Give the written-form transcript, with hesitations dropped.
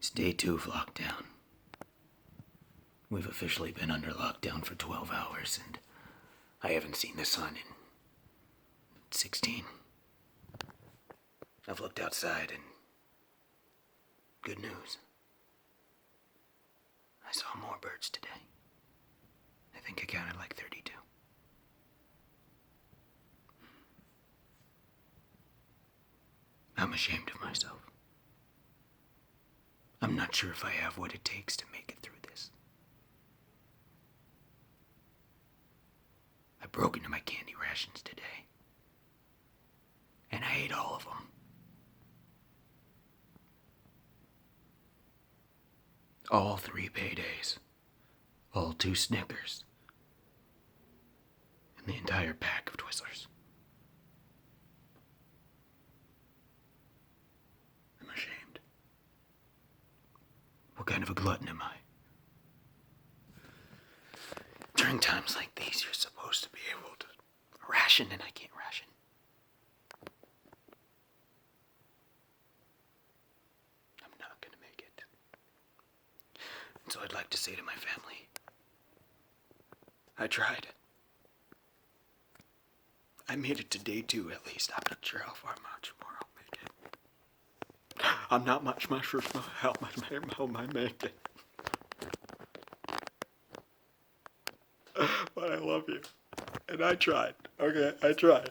It's day 2 of lockdown. We've officially been under lockdown for 12 hours, and I haven't seen the sun in 16. I've looked outside, and good news. I saw more birds today. I think I counted like 32. I'm ashamed of myself. I'm not sure if I have what it takes to make it through this. I broke into my candy rations today, and I ate all of them. All 3 paydays, all 2 Snickers, and the entire pack of Twizzlers. I'm ashamed. What kind of a glutton am I? During times like these, you're supposed to be able to ration, and I can't ration. I'm not gonna make it. And so I'd like to say to my family, I tried. I made it to day 2 at least. I'm not sure how much more I'll make it. I'm not much sure how I make it. But I love you. And I tried. Okay, I tried.